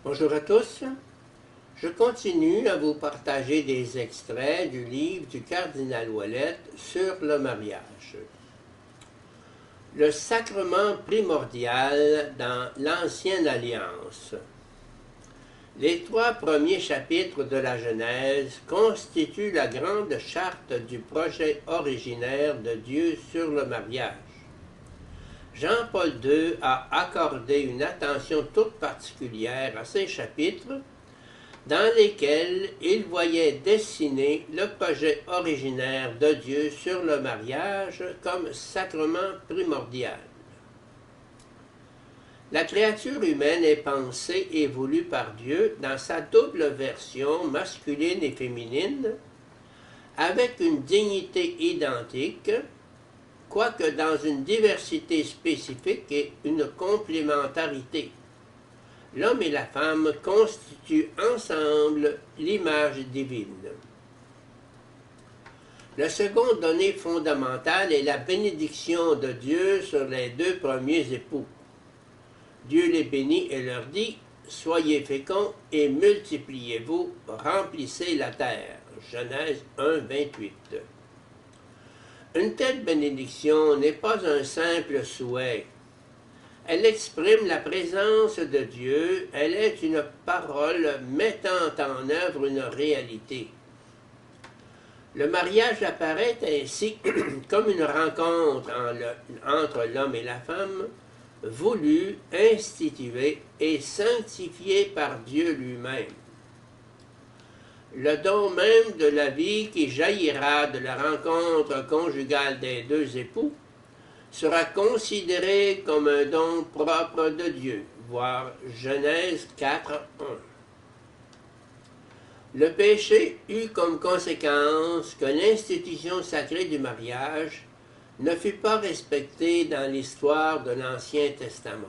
Bonjour à tous, je continue à vous partager des extraits du livre du cardinal Ouellet sur le mariage. Le sacrement primordial dans l'Ancienne Alliance. Les 3 premiers chapitres de la Genèse constituent la grande charte du projet originaire de Dieu sur le mariage. Jean-Paul II a accordé une attention toute particulière à ces chapitres dans lesquels il voyait dessiner le projet originaire de Dieu sur le mariage comme sacrement primordial. La créature humaine est pensée et voulue par Dieu dans sa double version masculine et féminine, avec une dignité identique, quoique dans une diversité spécifique et une complémentarité. L'homme et la femme constituent ensemble l'image divine. La seconde donnée fondamentale est la bénédiction de Dieu sur les 2 premiers époux. Dieu les bénit et leur dit « Soyez féconds et multipliez-vous, remplissez la terre. » Genèse 1, 28. Une telle bénédiction n'est pas un simple souhait. Elle exprime la présence de Dieu, elle est une parole mettant en œuvre une réalité. Le mariage apparaît ainsi comme une rencontre entre l'homme et la femme, voulue, instituée et sanctifiée par Dieu lui-même. Le don même de la vie qui jaillira de la rencontre conjugale des 2 époux sera considéré comme un don propre de Dieu, voir Genèse 4, 1. Le péché eut comme conséquence que l'institution sacrée du mariage ne fut pas respectée dans l'histoire de l'Ancien Testament.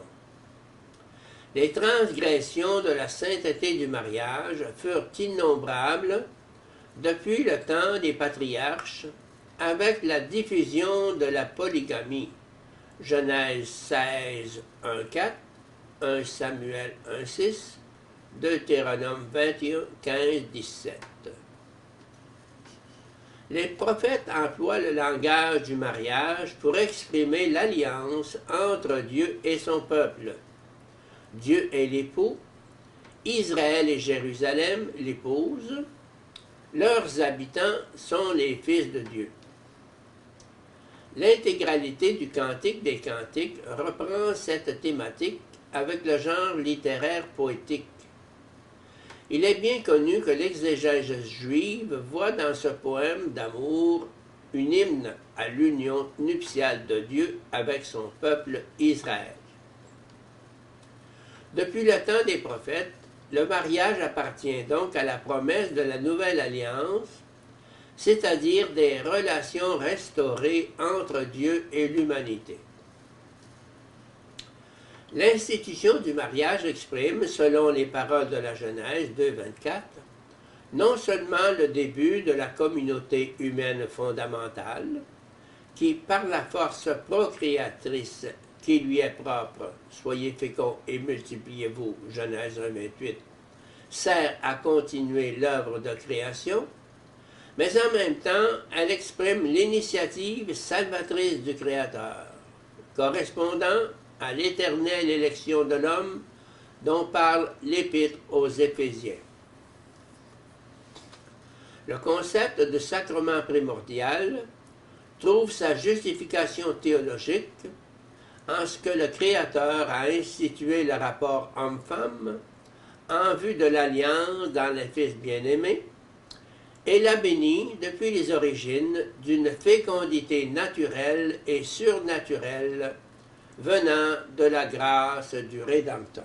Les transgressions de la sainteté du mariage furent innombrables depuis le temps des patriarches, avec la diffusion de la polygamie. Genèse 16, 1, 4, 1 Samuel 1, 6, Deutéronome 21, 15, 17. Les prophètes emploient le langage du mariage pour exprimer l'alliance entre Dieu et son peuple. Dieu est l'époux, Israël et Jérusalem l'épouse, leurs habitants sont les fils de Dieu. L'intégralité du Cantique des Cantiques reprend cette thématique avec le genre littéraire poétique. Il est bien connu que l'exégèse juive voit dans ce poème d'amour une hymne à l'union nuptiale de Dieu avec son peuple Israël. Depuis le temps des prophètes, le mariage appartient donc à la promesse de la nouvelle alliance, c'est-à-dire des relations restaurées entre Dieu et l'humanité. L'institution du mariage exprime, selon les paroles de la Genèse 2, 24, non seulement le début de la communauté humaine fondamentale, qui, par la force procréatrice qui lui est propre, soyez féconds et multipliez-vous, Genèse 1, 28, sert à continuer l'œuvre de création, mais en même temps, elle exprime l'initiative salvatrice du Créateur, correspondant à l'éternelle élection de l'homme dont parle l'Épître aux Éphésiens. Le concept de sacrement primordial trouve sa justification théologique en ce que le Créateur a institué le rapport homme-femme en vue de l'alliance dans le Fils bien-aimé et l'a béni depuis les origines d'une fécondité naturelle et surnaturelle venant de la grâce du Rédempteur.